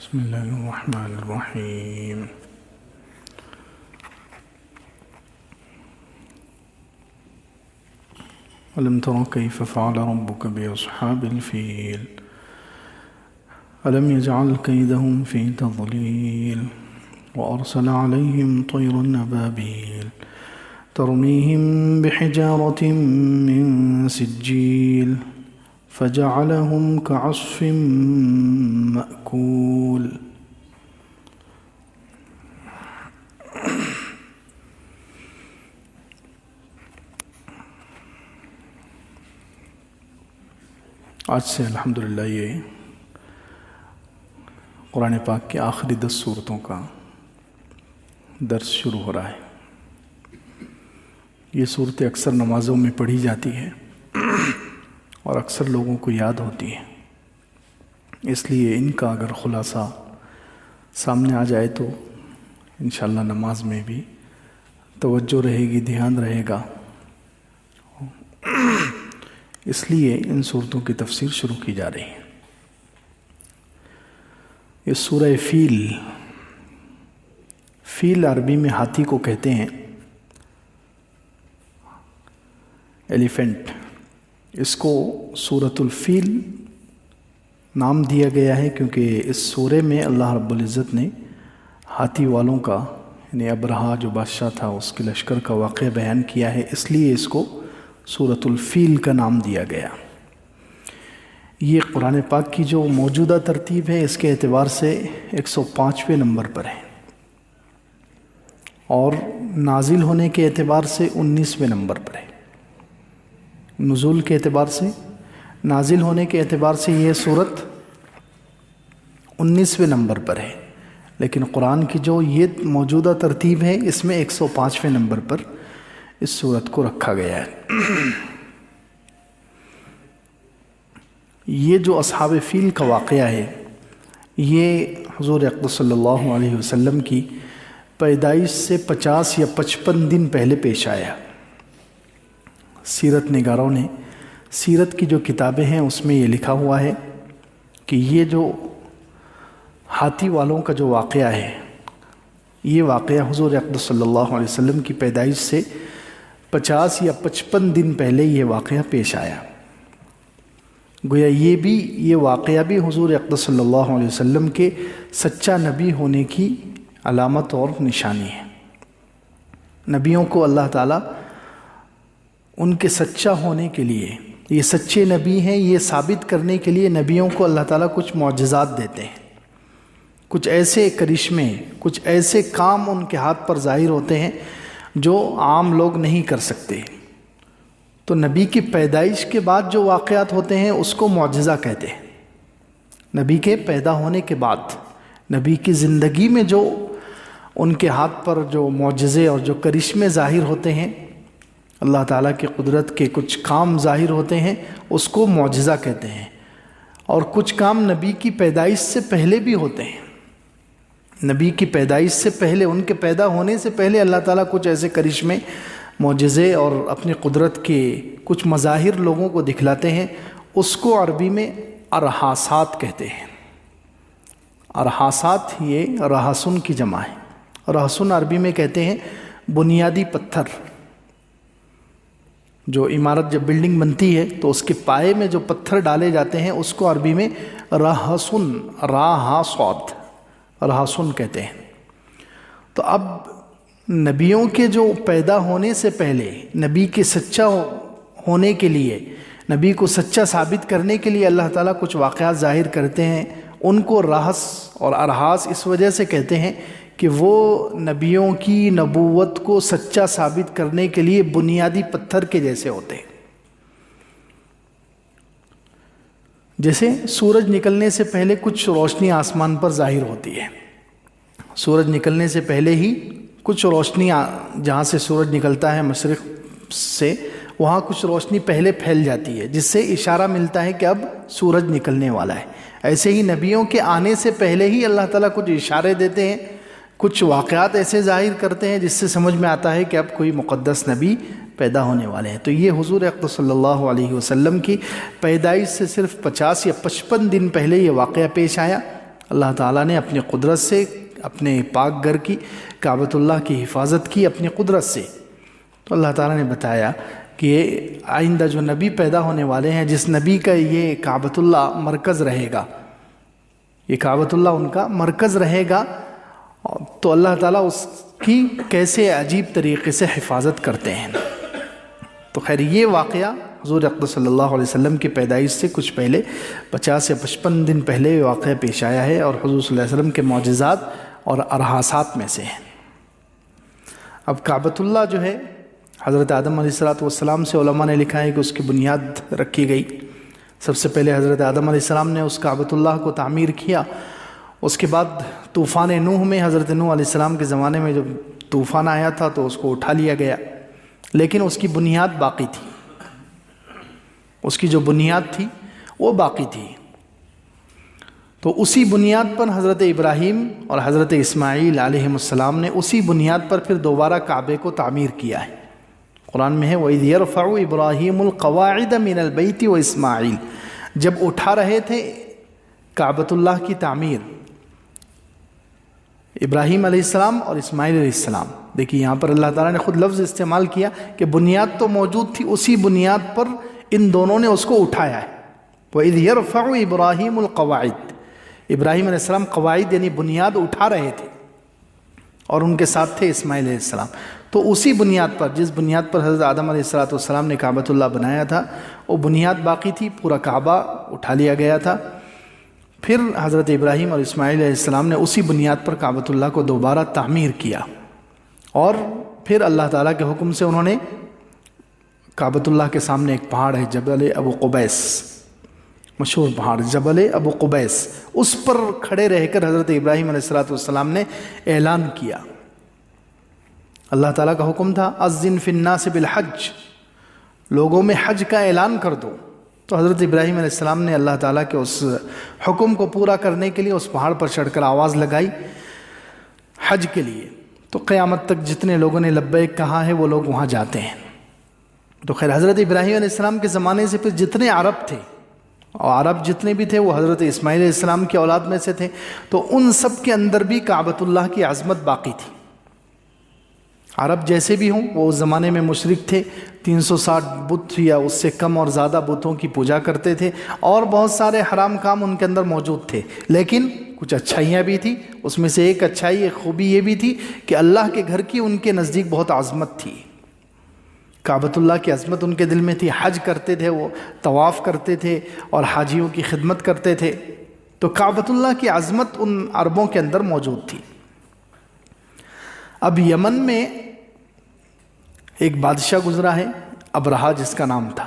بسم الله الرحمن الرحيم. ألم تر كيف فعل ربك بأصحاب الفيل ألم يجعل كيدهم في تضليل وأرسل عليهم طيرا أبابيل ترميهم بحجارة من سجيل فجعلهم كعصف مأكول. آج سے الحمدللہ یہ قرآن پاک کی آخری 10 سورتوں کا درس شروع ہو رہا ہے۔ یہ صورتیں اکثر نمازوں میں پڑھی جاتی ہیں اور اکثر لوگوں کو یاد ہوتی ہیں، اس لیے ان کا اگر خلاصہ سامنے آ جائے تو انشاءاللہ نماز میں بھی توجہ رہے گی، دھیان رہے گا۔ اس لیے ان صورتوں کی تفسیر شروع کی جا رہی ہے۔ یہ سورہ فیل عربی میں ہاتھی کو کہتے ہیں، ایلیفینٹ۔ اس کو سورۃ الفیل نام دیا گیا ہے کیونکہ اس سورے میں اللہ رب العزت نے ہاتھی والوں کا یعنی ابرہہ جو بادشاہ تھا اس کے لشکر کا واقعہ بیان کیا ہے، اس لیے اس کو سورۃ الفیل کا نام دیا گیا۔ یہ قرآن پاک کی جو موجودہ ترتیب ہے اس کے اعتبار سے 105ویں نمبر پر ہے اور نازل ہونے کے اعتبار سے 19ویں نمبر پر ہے۔ نزول کے اعتبار سے، نازل ہونے کے اعتبار سے یہ سورت 19ویں نمبر پر ہے، لیکن قرآن کی جو یہ موجودہ ترتیب ہے اس میں 105ویں نمبر پر اس سورت کو رکھا گیا ہے۔ یہ جو اصحاب فیل کا واقعہ ہے یہ حضور اقدس صلی اللہ علیہ وسلم کی پیدائش سے 50 یا 55 دن پہلے پیش آیا۔ سیرت نگاروں نے سیرت کی جو کتابیں ہیں اس میں یہ لکھا ہوا ہے کہ یہ جو ہاتھی والوں کا جو واقعہ ہے یہ واقعہ حضور اقدس صلی اللہ علیہ وسلم کی پیدائش سے 50 یا 55 دن پہلے یہ واقعہ پیش آیا۔ گویا یہ واقعہ بھی حضور اقدس صلی اللہ علیہ وسلم کے سچا نبی ہونے کی علامت اور نشانی ہے۔ نبیوں کو اللہ تعالیٰ ان کے سچا ہونے کے لیے، یہ سچے نبی ہیں یہ ثابت کرنے کے لیے نبیوں کو اللہ تعالیٰ کچھ معجزات دیتے ہیں، کچھ ایسے کرشمے، کچھ ایسے کام ان کے ہاتھ پر ظاہر ہوتے ہیں جو عام لوگ نہیں کر سکتے۔ تو نبی کی پیدائش کے بعد جو واقعات ہوتے ہیں اس کو معجزہ کہتے ہیں۔ نبی کے پیدا ہونے کے بعد نبی کی زندگی میں جو ان کے ہاتھ پر جو معجزے اور جو کرشمے ظاہر ہوتے ہیں، اللہ تعالیٰ کی قدرت کے کچھ کام ظاہر ہوتے ہیں، اس کو معجزہ کہتے ہیں۔ اور کچھ کام نبی کی پیدائش سے پہلے بھی ہوتے ہیں۔ نبی کی پیدائش سے پہلے، ان کے پیدا ہونے سے پہلے اللہ تعالیٰ کچھ ایسے کرشمے، معجزے اور اپنی قدرت کے کچھ مظاہر لوگوں کو دکھلاتے ہیں، اس کو عربی میں ارحاسات کہتے ہیں۔ ارحاسات یہ رہسن کی جمع ہے۔ رہسن عربی میں کہتے ہیں بنیادی پتھر۔ جو عمارت جب بلڈنگ بنتی ہے تو اس کے پائے میں جو پتھر ڈالے جاتے ہیں اس کو عربی میں رہسن، راہاسات، رہسن کہتے ہیں۔ تو اب نبیوں کے جو پیدا ہونے سے پہلے نبی کے سچا ہونے کے لیے، نبی کو سچا ثابت کرنے کے لیے اللہ تعالیٰ کچھ واقعات ظاہر کرتے ہیں، ان کو رہس اور ارحاس اس وجہ سے کہتے ہیں کہ وہ نبیوں کی نبوت کو سچا ثابت کرنے کے لیے بنیادی پتھر کے جیسے ہوتے ہیں۔ جیسے سورج نکلنے سے پہلے کچھ روشنی آسمان پر ظاہر ہوتی ہے، سورج نکلنے سے پہلے ہی کچھ روشنی جہاں سے سورج نکلتا ہے مشرق سے، وہاں کچھ روشنی پہلے پھیل جاتی ہے جس سے اشارہ ملتا ہے کہ اب سورج نکلنے والا ہے۔ ایسے ہی نبیوں کے آنے سے پہلے ہی اللہ تعالیٰ کچھ اشارے دیتے ہیں، کچھ واقعات ایسے ظاہر کرتے ہیں جس سے سمجھ میں آتا ہے کہ اب کوئی مقدس نبی پیدا ہونے والے ہیں۔ تو یہ حضور اقدس صلی اللہ علیہ وسلم کی پیدائش سے صرف 50 یا 55 دن پہلے یہ واقعہ پیش آیا۔ اللہ تعالیٰ نے اپنی قدرت سے اپنے پاک گھر کی کعبۃ اللہ کی حفاظت کی اپنی قدرت سے. تو اللہ تعالیٰ نے بتایا کہ آئندہ جو نبی پیدا ہونے والے ہیں، جس نبی کا یہ کعبۃ اللہ مرکز رہے گا، یہ کعبۃ اللہ ان کا مرکز رہے گا، تو اللہ تعالیٰ اس کی کیسے عجیب طریقے سے حفاظت کرتے ہیں. تو خیر یہ واقعہ حضور اقدس صلی اللہ علیہ وسلم کی پیدائش سے کچھ پہلے 50 یا 55 دن پہلے یہ واقعہ پیش آیا ہے، اور حضور صلی اللہ علیہ وسلم کے معجزات اور ارحاسات میں سے ہے. اب کعبۃ اللہ جو ہے حضرت آدم علیہ السلام سے علماء نے لکھا ہے کہ اس کی بنیاد رکھی گئی. سب سے پہلے حضرت آدم علیہ السلام نے اس کعبۃ اللہ کو تعمیر کیا. اس کے بعد طوفان نوح میں حضرت نوح علیہ السلام کے زمانے میں جب طوفان آیا تھا تو اس کو اٹھا لیا گیا، لیکن اس کی بنیاد باقی تھی. اس کی جو بنیاد تھی وہ باقی تھی. تو اسی بنیاد پر حضرت ابراہیم اور حضرت اسماعیل علیہ السلام نے اسی بنیاد پر پھر دوبارہ کعبے کو تعمیر کیا ہے. قرآن میں ہے وَإِذْ يَرْفَعُ إِبْرَاهِيمُ الْقَوَاعِدَ مِنَ الْبَيْتِ وَإِسْمَاعِيل، جب اٹھا رہے تھے کعبۃ اللہ کی تعمیر ابراہیم علیہ السلام اور اسماعیل علیہ السلام. دیکھیے یہاں پر اللہ تعالیٰ نے خود لفظ استعمال کیا کہ بنیاد تو موجود تھی، اسی بنیاد پر ان دونوں نے اس کو اٹھایا ہے. وَإِذْ يَرْفَعُ إِبْرَاهِيمُ الْقَوَاعِدَ، ابراہیم علیہ السلام قواعد یعنی بنیاد اٹھا رہے تھے، اور ان کے ساتھ تھے اسماعیل علیہ السلام. تو اسی بنیاد پر، جس بنیاد پر حضرت آدم علیہ السلام نے کعبۃ اللہ بنایا تھا، وہ بنیاد باقی تھی. پورا کعبہ اٹھا لیا گیا تھا. پھر حضرت ابراہیم اور اسماعیل علیہ السلام نے اسی بنیاد پر کعبۃ اللہ کو دوبارہ تعمیر کیا، اور پھر اللہ تعالیٰ کے حکم سے انہوں نے کعبۃ اللہ کے سامنے ایک پہاڑ ہے جبل ابو قبیس، مشہور پہاڑ جبل ابو قبیس، اس پر کھڑے رہ کر حضرت ابراہیم علیہ السلام نے اعلان کیا. اللہ تعالیٰ کا حکم تھا اذن فی الناس بالحج، لوگوں میں حج کا اعلان کر دو. تو حضرت ابراہیم علیہ السلام نے اللہ تعالیٰ کے اس حکم کو پورا کرنے کے لیے اس پہاڑ پر چڑھ کر آواز لگائی حج کے لیے. تو قیامت تک جتنے لوگوں نے لبیک کہا ہے وہ لوگ وہاں جاتے ہیں. تو خیر حضرت ابراہیم علیہ السلام کے زمانے سے پھر جتنے عرب تھے، اور عرب جتنے بھی تھے وہ حضرت اسماعیل علیہ السلام کی اولاد میں سے تھے، تو ان سب کے اندر بھی کعبۃ اللہ کی عظمت باقی تھی. عرب جیسے بھی ہوں وہ اس زمانے میں مشرک تھے، 360 بت یا اس سے کم اور زیادہ بتوں کی پوجا کرتے تھے، اور بہت سارے حرام کام ان کے اندر موجود تھے. لیکن کچھ اچھائیاں بھی تھیں. اس میں سے ایک اچھائی، ایک خوبی یہ بھی تھی کہ اللہ کے گھر کی ان کے نزدیک بہت عظمت تھی. کعبۃ اللہ کی عظمت ان کے دل میں تھی. حج کرتے تھے، وہ طواف کرتے تھے اور حاجیوں کی خدمت کرتے تھے. تو کعبۃ اللہ کی عظمت ان عربوں کے اندر موجود تھی. اب یمن میں ایک بادشاہ گزرا ہے ابرہا جس کا نام تھا.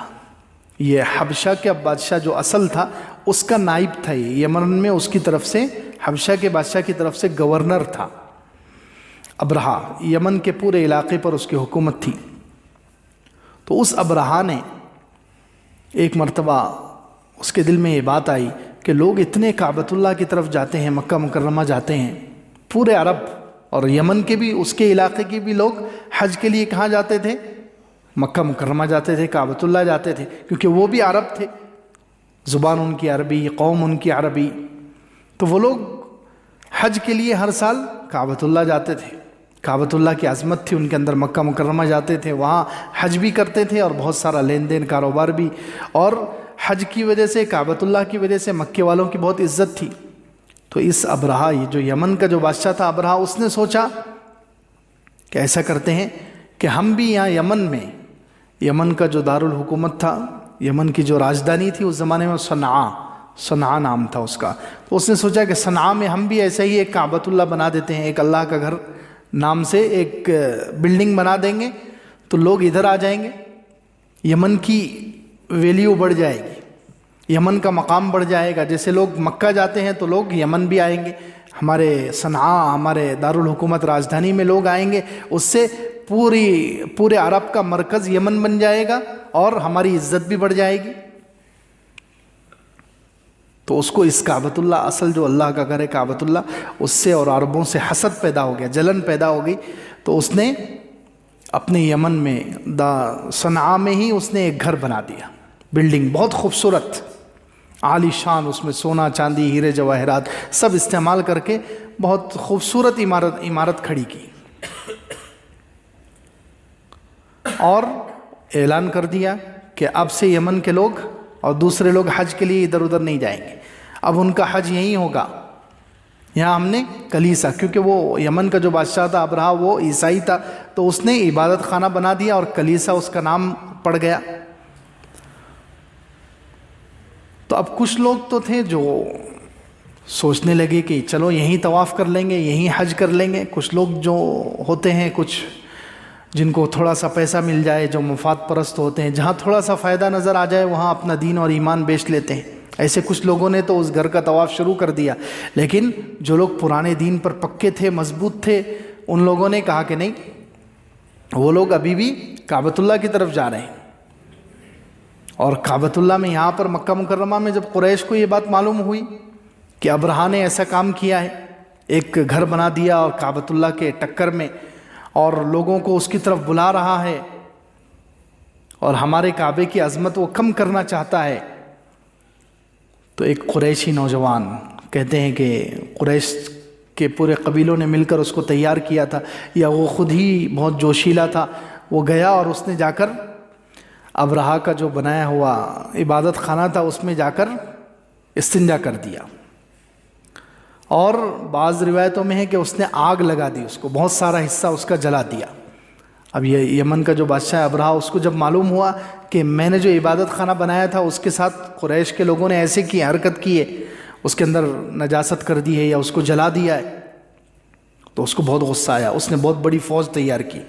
یہ حبشہ کے بادشاہ جو اصل تھا اس کا نائب تھا. یہ یمن میں اس کی طرف سے، حبشہ کے بادشاہ کی طرف سے گورنر تھا ابرہا. یمن کے پورے علاقے پر اس کی حکومت تھی. تو اس ابرہا نے ایک مرتبہ اس کے دل میں یہ بات آئی کہ لوگ اتنے کعبۃ اللہ کی طرف جاتے ہیں، مکہ مکرمہ جاتے ہیں. پورے عرب اور یمن کے بھی، اس کے علاقے کے بھی لوگ حج کے لیے کہاں جاتے تھے؟ مکہ مکرمہ جاتے تھے، کعبۃ اللہ جاتے تھے، کیونکہ وہ بھی عرب تھے، زبان ان کی عربی، قوم ان کی عربی. تو وہ لوگ حج کے لیے ہر سال کعبۃ اللہ جاتے تھے. کعبۃ اللہ کی عظمت تھی ان کے اندر. مکہ مکرمہ جاتے تھے، وہاں حج بھی کرتے تھے اور بہت سارا لین دین کاروبار بھی. اور حج کی وجہ سے، کعبۃ اللہ کی وجہ سے مکے والوں کی بہت عزت تھی. تو اس ابرہا، یہ جو یمن کا جو بادشاہ تھا ابرہا، اس نے سوچا کہ ایسا کرتے ہیں کہ ہم بھی یہاں یمن میں، یمن کا جو دارالحکومت تھا، یمن کی جو راجدھانی تھی اس زمانے میں صنعاء نام تھا اس کا. تو اس نے سوچا کہ صنعاء میں ہم بھی ایسے ہی ایک کعبۃ اللہ بنا دیتے ہیں، ایک اللہ کا گھر نام سے ایک بلڈنگ بنا دیں گے، تو لوگ ادھر آ جائیں گے، یمن کی ویلیو بڑھ جائے گی، یمن کا مقام بڑھ جائے گا. جیسے لوگ مکہ جاتے ہیں تو لوگ یمن بھی آئیں گے، ہمارے صنعاء، ہمارے دارالحکومت راجدھانی میں لوگ آئیں گے. اس سے پورے عرب کا مرکز یمن بن جائے گا اور ہماری عزت بھی بڑھ جائے گی. تو اس کو اس کعبۃ اللہ، اصل جو اللہ کا گھر ہے کعبۃ اللہ، اس سے اور عربوں سے حسد پیدا ہو گیا، جلن پیدا ہو گئی. تو اس نے اپنے یمن میں صنعاء میں ہی اس نے ایک گھر بنا دیا، بلڈنگ بہت خوبصورت. عالی شان، اس میں سونا چاندی ہیرے جواہرات سب استعمال کر کے بہت خوبصورت عمارت کھڑی کی، اور اعلان کر دیا کہ اب سے یمن کے لوگ اور دوسرے لوگ حج کے لیے ادھر ادھر نہیں جائیں گے، اب ان کا حج یہیں ہوگا۔ یہاں ہم نے کلیسا، کیونکہ وہ یمن کا جو بادشاہ تھا ابرہا وہ عیسائی تھا، تو اس نے عبادت خانہ بنا دیا اور کلیسا اس کا نام پڑ گیا۔ تو اب کچھ لوگ تو تھے جو سوچنے لگے کہ چلو یہیں طواف کر لیں گے، یہیں حج کر لیں گے۔ کچھ لوگ جو ہوتے ہیں، کچھ جن کو تھوڑا سا پیسہ مل جائے، جو مفاد پرست ہوتے ہیں، جہاں تھوڑا سا فائدہ نظر آ جائے وہاں اپنا دین اور ایمان بیچ لیتے ہیں۔ ایسے کچھ لوگوں نے تو اس گھر کا طواف شروع کر دیا، لیکن جو لوگ پرانے دین پر پکے تھے، مضبوط تھے، ان لوگوں نے کہا کہ نہیں، وہ لوگ ابھی بھی کعبۃ اللہ کی طرف جا رہے ہیں۔ اور کعبۃ اللہ میں، یہاں پر مکہ مکرمہ میں جب قریش کو یہ بات معلوم ہوئی کہ ابرہا نے ایسا کام کیا ہے، ایک گھر بنا دیا اور کعبۃ اللہ کے ٹکر میں، اور لوگوں کو اس کی طرف بلا رہا ہے، اور ہمارے کعبے کی عظمت وہ کم کرنا چاہتا ہے، تو ایک قریشی نوجوان، کہتے ہیں کہ قریش کے پورے قبیلوں نے مل کر اس کو تیار کیا تھا، یا وہ خود ہی بہت جوشیلا تھا، وہ گیا اور اس نے جا کر ابرہا کا جو بنایا ہوا عبادت خانہ تھا اس میں جا کر استنجا کر دیا، اور بعض روایتوں میں ہے کہ اس نے آگ لگا دی، اس کو بہت سارا حصہ اس کا جلا دیا۔ اب یہ یمن کا جو بادشاہ ابرہا، اس کو جب معلوم ہوا کہ میں نے جو عبادت خانہ بنایا تھا اس کے ساتھ قریش کے لوگوں نے ایسے کی حرکت کی ہے، اس کے اندر نجاست کر دی ہے یا اس کو جلا دیا ہے، تو اس کو بہت غصہ آیا، اس نے بہت بڑی فوج تیار کی۔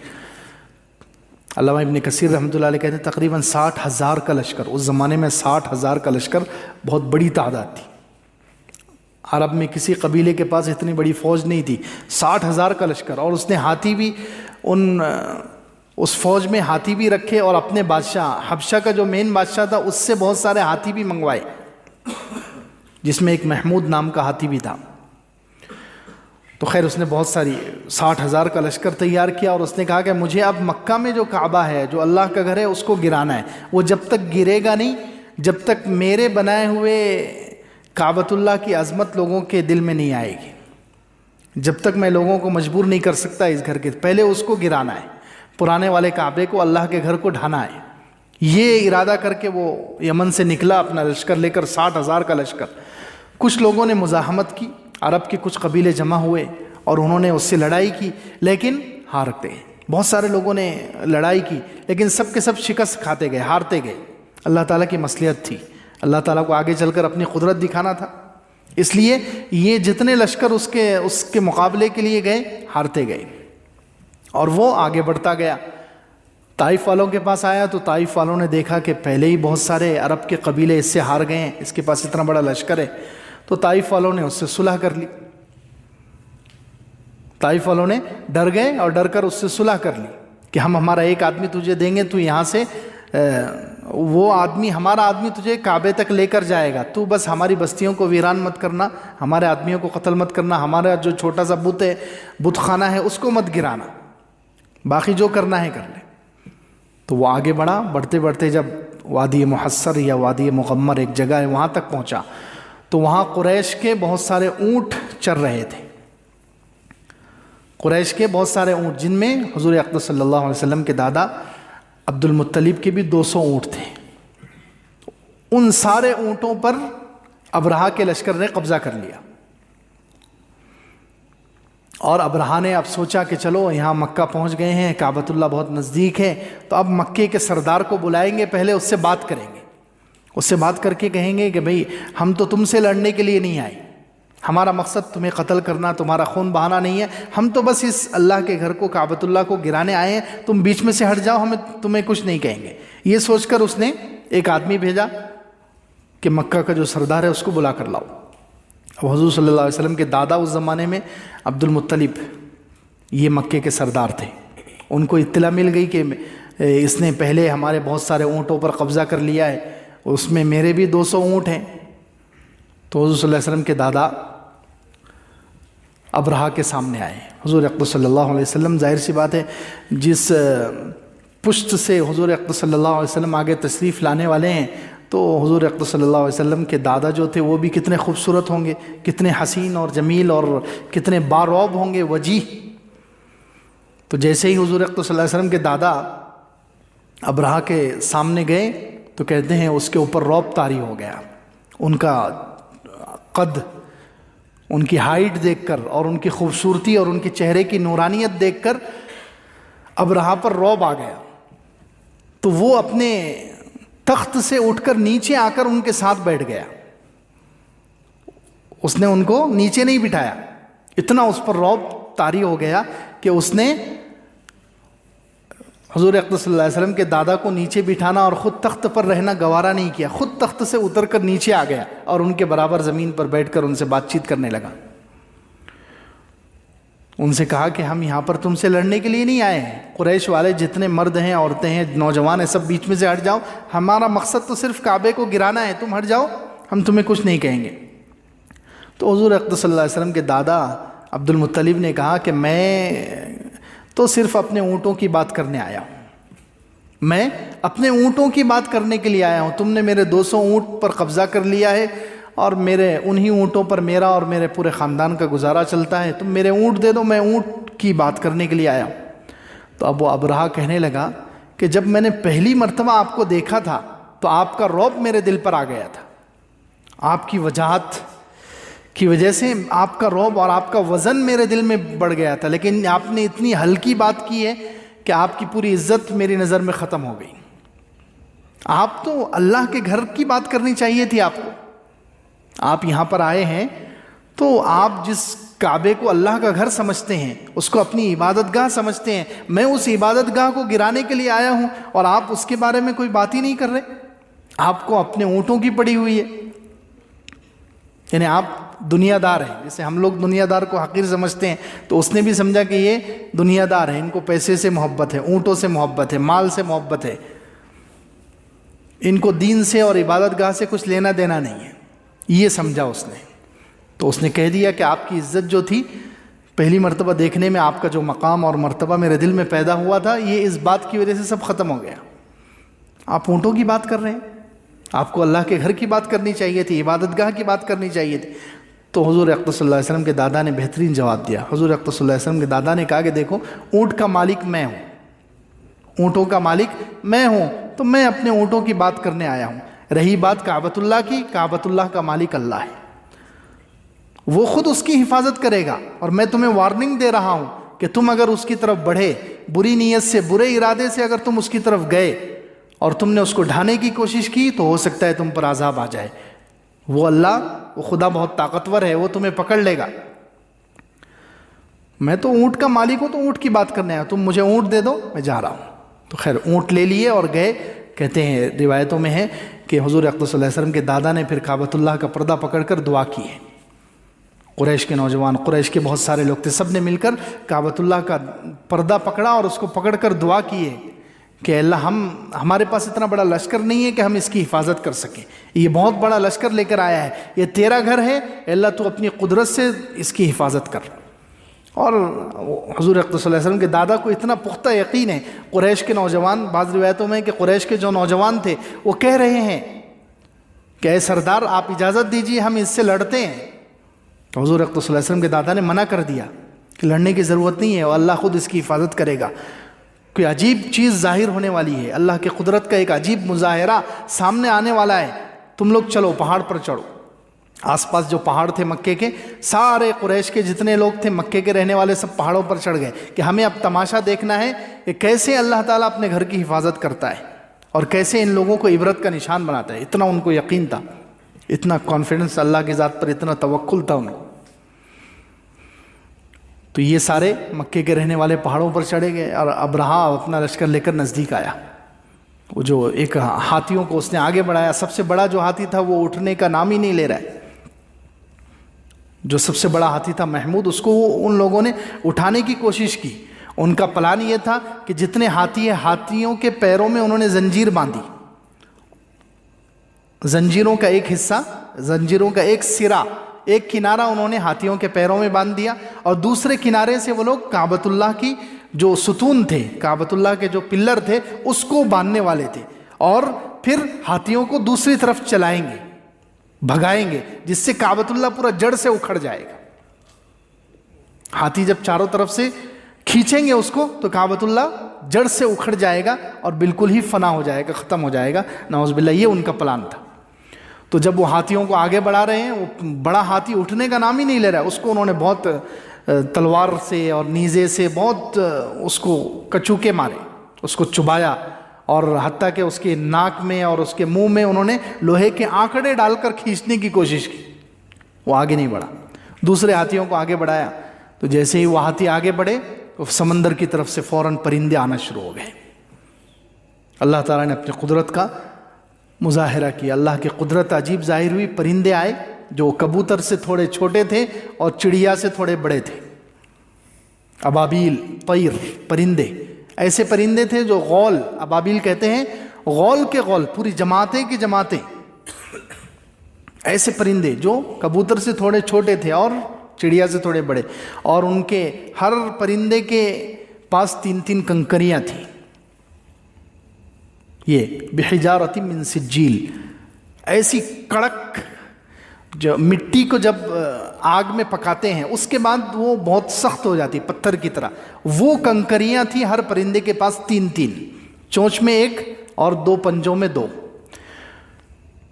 علامہ ابن کثیر رحمۃ اللہ علیہ کہتے ہیں تقریباً 60,000 کا لشکر، اس زمانے میں 60,000 کا لشکر بہت بڑی تعداد تھی۔ عرب میں کسی قبیلے کے پاس اتنی بڑی فوج نہیں تھی، 60,000 کا لشکر، اور اس نے ہاتھی بھی اس فوج میں ہاتھی بھی رکھے، اور اپنے بادشاہ حبشہ کا جو مین بادشاہ تھا اس سے بہت سارے ہاتھی بھی منگوائے، جس میں ایک محمود نام کا ہاتھی بھی تھا۔ تو خیر اس نے بہت ساری 60,000 کا لشکر تیار کیا، اور اس نے کہا کہ مجھے اب مکہ میں جو کعبہ ہے، جو اللہ کا گھر ہے، اس کو گرانا ہے۔ وہ جب تک گرے گا نہیں، جب تک میرے بنائے ہوئے کعبۃ اللہ کی عظمت لوگوں کے دل میں نہیں آئے گی، جب تک میں لوگوں کو مجبور نہیں کر سکتا اس گھر کے، پہلے اس کو گرانا ہے، پرانے والے کعبے کو، اللہ کے گھر کو ڈھانا ہے۔ یہ ارادہ کر کے وہ یمن سے نکلا اپنا لشکر لے کر، 60,000 کا لشکر۔ کچھ لوگوں نے مزاحمت کی، عرب کے کچھ قبیلے جمع ہوئے اور انہوں نے اس سے لڑائی کی، لیکن ہار گئے۔ بہت سارے لوگوں نے لڑائی کی، لیکن سب کے سب شکست کھاتے گئے، ہارتے گئے۔ اللہ تعالیٰ کی مصلحت تھی، اللہ تعالیٰ کو آگے چل کر اپنی قدرت دکھانا تھا، اس لیے یہ جتنے لشکر اس کے مقابلے کے لیے گئے، ہارتے گئے، اور وہ آگے بڑھتا گیا۔ طائف والوں کے پاس آیا تو طائف والوں نے دیکھا کہ پہلے ہی بہت سارے عرب کے قبیلے اس سے ہار گئے ہیں، اس کے پاس اتنا بڑا لشکر ہے، تو طائف والوں نے اس سے صلح کر لی۔ طائف والوں نے ڈر گئے اور ڈر کر اس سے صلح کر لی کہ ہم ہمارا ایک آدمی تجھے دیں گے، تو یہاں سے وہ آدمی، ہمارا آدمی تجھے کعبے تک لے کر جائے گا، تو بس ہماری بستیوں کو ویران مت کرنا، ہمارے آدمیوں کو قتل مت کرنا، ہمارا جو چھوٹا سا بت ہے، بت خانہ ہے، اس کو مت گرانا، باقی جو کرنا ہے کر لیں۔ تو وہ آگے بڑھا، بڑھتے بڑھتے جب وادی محصر یا وادی مغمر ایک جگہ ہے وہاں تک پہنچا، تو وہاں قریش کے بہت سارے اونٹ چر رہے تھے، قریش کے بہت سارے اونٹ، جن میں حضور اقدس صلی اللہ علیہ وسلم کے دادا عبد المطلب کے بھی 200 اونٹ تھے۔ ان سارے اونٹوں پر ابرہا کے لشکر نے قبضہ کر لیا، اور ابرہا نے اب سوچا کہ چلو یہاں مکہ پہنچ گئے ہیں، کعبۃ اللہ بہت نزدیک ہے، تو اب مکے کے سردار کو بلائیں گے، پہلے اس سے بات کریں گے، اس سے بات کر کے کہیں گے کہ بھئی ہم تو تم سے لڑنے کے لیے نہیں آئے، ہمارا مقصد تمہیں قتل کرنا، تمہارا خون بہانا نہیں ہے، ہم تو بس اس اللہ کے گھر کو، کعبۃ اللہ کو گرانے آئے ہیں، تم بیچ میں سے ہٹ جاؤ، ہمیں تمہیں کچھ نہیں کہیں گے۔ یہ سوچ کر اس نے ایک آدمی بھیجا کہ مکہ کا جو سردار ہے اس کو بلا کر لاؤ۔ اب حضور صلی اللہ علیہ وسلم کے دادا اس زمانے میں عبد المطلب، یہ مکے کے سردار تھے، ان کو اطلاع مل گئی کہ اس نے پہلے ہمارے بہت سارے اونٹوں پر قبضہ کر لیا ہے، اس میں میرے بھی 200 اونٹ ہیں۔ تو حضور صلی اللہ علیہ وسلم کے دادا ابرہا کے سامنے آئے۔ حضور اقدس صلی اللہ علیہ وسلم، ظاہر سی بات ہے جس پشت سے حضور اقدس صلی اللہ علیہ وسلم آگے تشریف لانے والے ہیں، تو حضور اقدس صلی اللہ علیہ وسلم کے دادا جو تھے وہ بھی کتنے خوبصورت ہوں گے، کتنے حسین اور جمیل اور کتنے بارعب ہوں گے، وجیح۔ تو جیسے ہی حضور اقدس صلی اللہ علیہ وسلم کے دادا ابرہہ کے سامنے گئے تو کہتے ہیں اس کے اوپر رعب طاری ہو گیا۔ ان کا قد، ان کی ہائٹ دیکھ کر اور ان کی خوبصورتی اور ان کے چہرے کی نورانیت دیکھ کر ابرہہ پر رعب آ گیا۔ تو وہ اپنے تخت سے اٹھ کر نیچے آ کر ان کے ساتھ بیٹھ گیا۔ اس نے ان کو نیچے نہیں بٹھایا، اتنا اس پر رعب طاری ہو گیا کہ اس نے حضور اقدس صلی اللہ علیہ وسلم کے دادا کو نیچے بٹھانا اور خود تخت پر رہنا گوارا نہیں کیا، خود تخت سے اتر کر نیچے آ گیا اور ان کے برابر زمین پر بیٹھ کر ان سے بات چیت کرنے لگا۔ ان سے کہا کہ ہم یہاں پر تم سے لڑنے کے لیے نہیں آئے ہیں، قریش والے جتنے مرد ہیں، عورتیں ہیں، نوجوان ہیں، سب بیچ میں سے ہٹ جاؤ، ہمارا مقصد تو صرف کعبے کو گرانا ہے، تم ہٹ جاؤ، ہم تمہیں کچھ نہیں کہیں گے۔ تو حضور اقدس صلی اللہ علیہ وسلم کے دادا عبد المطلب نے کہا کہ میں تو صرف اپنے اونٹوں کی بات کرنے آیا ہوں، میں اپنے اونٹوں کی بات کرنے کے لیے آیا ہوں، تم نے میرے 200 اونٹ پر قبضہ کر لیا ہے اور میرے انہی اونٹوں پر میرا اور میرے پورے خاندان کا گزارا چلتا ہے، تم میرے اونٹ دے دو، میں اونٹ کی بات کرنے کے لیے آیا ہوں۔ تو اب وہ ابرہہ کہنے لگا کہ جب میں نے پہلی مرتبہ آپ کو دیکھا تھا تو آپ کا رعب میرے دل پر آ گیا تھا، آپ کی وجاہت کی وجہ سے آپ کا رعب اور آپ کا وزن میرے دل میں بڑھ گیا تھا، لیکن آپ نے اتنی ہلکی بات کی ہے کہ آپ کی پوری عزت میری نظر میں ختم ہو گئی۔ آپ تو اللہ کے گھر کی بات کرنی چاہیے تھی آپ کو، آپ یہاں پر آئے ہیں تو آپ جس کعبے کو اللہ کا گھر سمجھتے ہیں، اس کو اپنی عبادت گاہ سمجھتے ہیں، میں اس عبادت گاہ کو گرانے کے لیے آیا ہوں اور آپ اس کے بارے میں کوئی بات ہی نہیں کر رہے، آپ کو اپنے اونٹوں کی پڑی ہوئی ہے، یعنی آپ دنیا دار ہیں، جیسے ہم لوگ دنیا دار کو حقیر سمجھتے ہیں، تو اس نے بھی سمجھا کہ یہ دنیا دار ہیں، ان کو پیسے سے محبت ہے، اونٹوں سے محبت ہے، مال سے محبت ہے، ان کو دین سے اور عبادت گاہ سے کچھ لینا دینا نہیں ہے، یہ سمجھا اس نے۔ تو اس نے کہہ دیا کہ آپ کی عزت جو تھی پہلی مرتبہ دیکھنے میں، آپ کا جو مقام اور مرتبہ میرے دل میں پیدا ہوا تھا، یہ اس بات کی وجہ سے سب ختم ہو گیا۔ آپ اونٹوں کی بات کر رہے ہیں، آپ کو اللہ کے گھر کی بات کرنی چاہیے تھی، عبادت گاہ کی بات کرنی چاہیے تھی۔ تو حضور اقدس صلی اللہ علیہ وسلم کے دادا نے بہترین جواب دیا۔ حضور اقدس صلی اللہ علیہ وسلم کے دادا نے کہا کہ دیکھو، اونٹ کا مالک میں ہوں، اونٹوں کا مالک میں ہوں، تو میں اپنے اونٹوں کی بات کرنے آیا ہوں۔ رہی بات کعبۃ اللہ کی، کعبۃ اللہ کا مالک اللہ ہے، وہ خود اس کی حفاظت کرے گا، اور میں تمہیں وارننگ دے رہا ہوں کہ تم اگر اس کی طرف بڑھے، بری نیت سے، برے ارادے سے اگر تم اس کی طرف گئے اور تم نے اس کو ڈھانے کی کوشش کی تو ہو سکتا ہے تم پر عذاب آ جائے۔ وہ اللہ، وہ خدا بہت طاقتور ہے، وہ تمہیں پکڑ لے گا۔ میں تو اونٹ کا مالک ہوں، تو اونٹ کی بات کرنے آیا، تم مجھے اونٹ دے دو، میں جا رہا ہوں۔ تو خیر اونٹ لے لیے اور گئے۔ کہتے ہیں روایتوں میں ہے کہ حضور اقدس صلی اللہ علیہ وسلم کے دادا نے پھر کعبۃ اللہ کا پردہ پکڑ کر دعا کی ہے۔ قریش کے نوجوان، قریش کے بہت سارے لوگ تھے، سب نے مل کر کعبۃ اللہ کا پردہ پکڑا اور اس کو پکڑ کر دعا کی ہے کہ اللہ، ہمارے پاس اتنا بڑا لشکر نہیں ہے کہ ہم اس کی حفاظت کر سکیں، یہ بہت بڑا لشکر لے کر آیا ہے، یہ تیرا گھر ہے، اللہ تو اپنی قدرت سے اس کی حفاظت کر۔ اور حضور اقدس صلی اللہ علیہ وسلم کے دادا کو اتنا پختہ یقین ہے۔ قریش کے نوجوان، بعض روایتوں میں کہ قریش کے جو نوجوان تھے وہ کہہ رہے ہیں کہ اے سردار، آپ اجازت دیجیے، ہم اس سے لڑتے ہیں۔ تو حضور اقدس صلی اللہ علیہ وسلم کے دادا نے منع کر دیا کہ لڑنے کی ضرورت نہیں ہے، اور اللہ خود اس کی حفاظت کرے گا۔ کوئی عجیب چیز ظاہر ہونے والی ہے، اللہ کی قدرت کا ایک عجیب مظاہرہ سامنے آنے والا ہے، تم لوگ چلو پہاڑ پر چڑھو۔ آس پاس جو پہاڑ تھے مکے کے، سارے قریش کے جتنے لوگ تھے مکے کے رہنے والے، سب پہاڑوں پر چڑھ گئے کہ ہمیں اب تماشا دیکھنا ہے کہ کیسے اللہ تعالیٰ اپنے گھر کی حفاظت کرتا ہے اور کیسے ان لوگوں کو عبرت کا نشان بناتا ہے۔ اتنا ان کو یقین تھا، اتنا کانفیڈنس اللہ کی ذات پر، اتنا توکل تھا ان کو۔ تو یہ سارے مکے کے رہنے والے پہاڑوں پر چڑھے گئے اور ابرہہ اپنا لشکر لے کر نزدیک آیا۔ وہ جو ایک ہاتھیوں کو اس نے آگے بڑھایا، سب سے بڑا جو ہاتھی تھا وہ اٹھنے کا نام ہی نہیں لے رہا ہے۔ جو سب سے بڑا ہاتھی تھا محمود، اس کو ان لوگوں نے اٹھانے کی کوشش کی۔ ان کا پلان یہ تھا کہ جتنے ہاتھی ہیں، ہاتھیوں کے پیروں میں انہوں نے زنجیر باندھی، زنجیروں کا ایک حصہ، زنجیروں کا ایک سرا، ایک کنارہ انہوں نے ہاتھیوں کے پیروں میں باندھ دیا، اور دوسرے کنارے سے وہ لوگ کعبۃ اللہ کی جو ستون تھے، کعبۃ اللہ کے جو پلر تھے، اس کو باندھنے والے تھے، اور پھر ہاتھیوں کو دوسری طرف چلائیں گے، بھگائیں گے، جس سے کعبۃ اللہ پورا جڑ سے اکھڑ جائے گا۔ ہاتھی جب چاروں طرف سے کھینچیں گے اس کو تو کعبۃ اللہ جڑ سے اکھڑ جائے گا اور بالکل ہی فنا ہو جائے گا، ختم ہو جائے گا، نعوذ باللہ۔ یہ ان کا پلان تھا۔ تو جب وہ ہاتھیوں کو آگے بڑھا رہے ہیں، وہ بڑا ہاتھی اٹھنے کا نام ہی نہیں لے رہا ہے، اس کو انہوں نے بہت تلوار سے اور نیزے سے بہت اس کو کچوکے مارے، اس کو چبایا، اور حتیٰ کہ اس کے ناک میں اور اس کے منہ میں انہوں نے لوہے کے آنکڑے ڈال کر کھینچنے کی کوشش کی، وہ آگے نہیں بڑھا۔ دوسرے ہاتھیوں کو آگے بڑھایا تو جیسے ہی وہ ہاتھی آگے بڑھے تو سمندر کی طرف سے فوراً پرندے آنا شروع ہو گئے۔ اللہ تعالیٰ نے اپنی قدرت کا مظاہرہ کیا، اللہ کی قدرت عجیب ظاہر ہوئی۔ پرندے آئے جو کبوتر سے تھوڑے چھوٹے تھے اور چڑیا سے تھوڑے بڑے تھے، ابابیل، طیر، پرندے، ایسے پرندے تھے جو غول، ابابیل کہتے ہیں غول کے غول، پوری جماعتیں کی جماعتیں، ایسے پرندے جو کبوتر سے تھوڑے چھوٹے تھے اور چڑیا سے تھوڑے بڑے، اور ان کے ہر پرندے کے پاس 3 کنکریاں تھیں، یہ بحجارۃ من سجیل، ایسی کڑک، جو مٹی کو جب آگ میں پکاتے ہیں اس کے بعد وہ بہت سخت ہو جاتی، پتھر کی طرح، وہ کنکریاں تھیں ہر پرندے کے پاس 3، چونچ میں 1 اور 2 پنجوں میں 2۔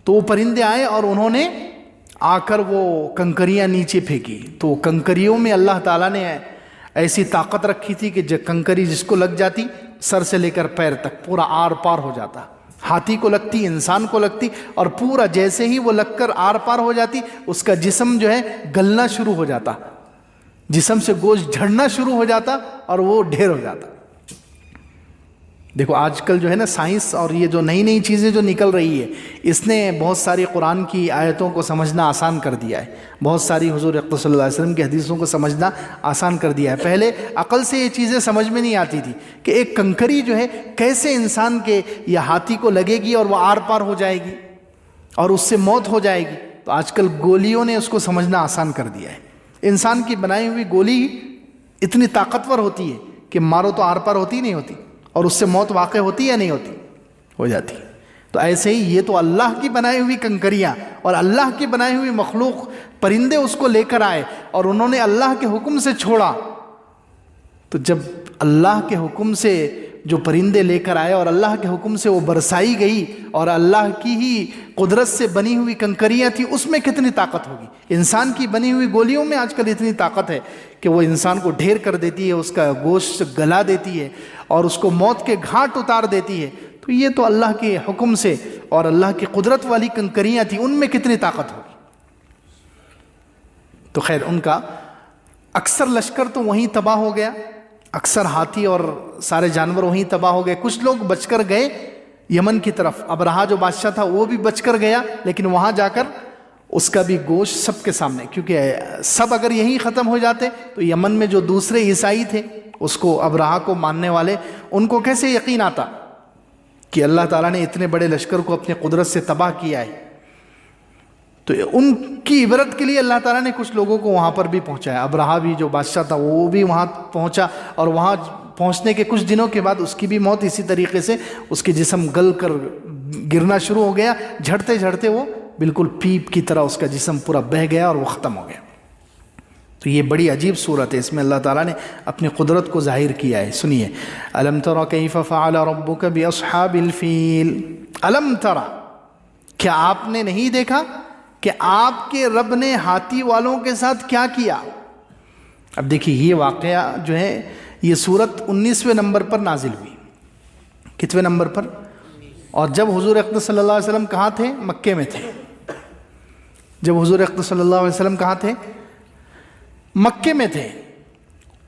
تو وہ پرندے آئے اور انہوں نے آ کر وہ کنکریاں نیچے پھینکی، تو کنکریوں میں اللہ تعالیٰ نے ایسی طاقت رکھی تھی کہ کنکری جس کو لگ جاتی سر سے لے کر پیر تک پورا آر پار ہو جاتا، ہاتھی کو لگتی، انسان کو لگتی، اور پورا جیسے ہی وہ لگ کر آر پار ہو جاتی اس کا جسم جو ہے گلنا شروع ہو جاتا، جسم سے گوشت جھڑنا شروع ہو جاتا اور وہ ڈھیر ہو جاتا۔ دیکھو آج کل جو ہے نا سائنس اور یہ جو نئی چیزیں جو نکل رہی ہے، اس نے بہت ساری قرآن کی آیتوں کو سمجھنا آسان کر دیا ہے، بہت ساری حضور اقدس صلی اللہ علیہ وسلم کی حدیثوں کو سمجھنا آسان کر دیا ہے۔ پہلے عقل سے یہ چیزیں سمجھ میں نہیں آتی تھی کہ ایک کنکری جو ہے کیسے انسان کے یا ہاتھی کو لگے گی اور وہ آر پار ہو جائے گی اور اس سے موت ہو جائے گی۔ تو آج کل گولیوں نے اس کو سمجھنا آسان کر دیا ہے۔ انسان کی بنائی ہوئی گولی اتنی طاقتور ہوتی ہے کہ مارو تو آر پار ہوتی نہیں ہوتی، اور اس سے موت واقع ہوتی یا نہیں ہوتی؟ ہو جاتی۔ تو ایسے ہی یہ تو اللہ کی بنائی ہوئی کنکریاں اور اللہ کی بنائی ہوئی مخلوق، پرندے اس کو لے کر آئے اور انہوں نے اللہ کے حکم سے چھوڑا۔ تو جب اللہ کے حکم سے جو پرندے لے کر آئے اور اللہ کے حکم سے وہ برسائی گئی اور اللہ کی ہی قدرت سے بنی ہوئی کنکریاں تھیں، اس میں کتنی طاقت ہوگی؟ انسان کی بنی ہوئی گولیوں میں آج کل اتنی طاقت ہے کہ وہ انسان کو ڈھیر کر دیتی ہے، اس کا گوشت گلا دیتی ہے اور اس کو موت کے گھاٹ اتار دیتی ہے۔ تو یہ تو اللہ کے حکم سے اور اللہ کی قدرت والی کنکریاں تھیں، ان میں کتنی طاقت ہوگی؟ تو خیر، ان کا اکثر لشکر تو وہیں تباہ ہو گیا، اکثر ہاتھی اور سارے جانور وہیں تباہ ہو گئے۔ کچھ لوگ بچ کر گئے یمن کی طرف، ابرہا جو بادشاہ تھا وہ بھی بچ کر گیا، لیکن وہاں جا کر اس کا بھی گوشت سب کے سامنے، کیونکہ سب اگر یہیں ختم ہو جاتے تو یمن میں جو دوسرے عیسائی تھے، اس کو ابرہا کو ماننے والے، ان کو کیسے یقین آتا کہ اللہ تعالیٰ نے اتنے بڑے لشکر کو اپنی قدرت سے تباہ کیا ہے؟ تو ان کی عبرت کے لیے اللہ تعالیٰ نے کچھ لوگوں کو وہاں پر بھی پہنچایا۔ ابرہا بھی جو بادشاہ تھا وہ بھی وہاں پہنچا، اور وہاں پہنچنے کے کچھ دنوں کے بعد اس کی بھی موت اسی طریقے سے، اس کے جسم گل کر گرنا شروع ہو گیا، جھڑتے جھڑتے وہ بالکل پیپ کی طرح اس کا جسم پورا بہہ گیا اور وہ ختم ہو گیا۔ تو یہ بڑی عجیب صورت ہے، اس میں اللہ تعالیٰ نے اپنی قدرت کو ظاہر کیا ہے۔ سنیے، الم تر کیف فعل ربک باصحاب الفیل، الم تر، کیا آپ نے نہیں دیکھا کہ آپ کے رب نے ہاتھی والوں کے ساتھ کیا کیا؟ اب دیکھیے یہ واقعہ جو ہے، یہ سورت 19ویں نمبر پر نازل ہوئی۔ کتویں نمبر پر؟ اور جب حضور اقدس صلی اللہ علیہ وسلم کہاں تھے؟ مکے میں تھے۔ جب حضور اقدس صلی اللہ علیہ وسلم کہاں تھے؟ مکے میں تھے۔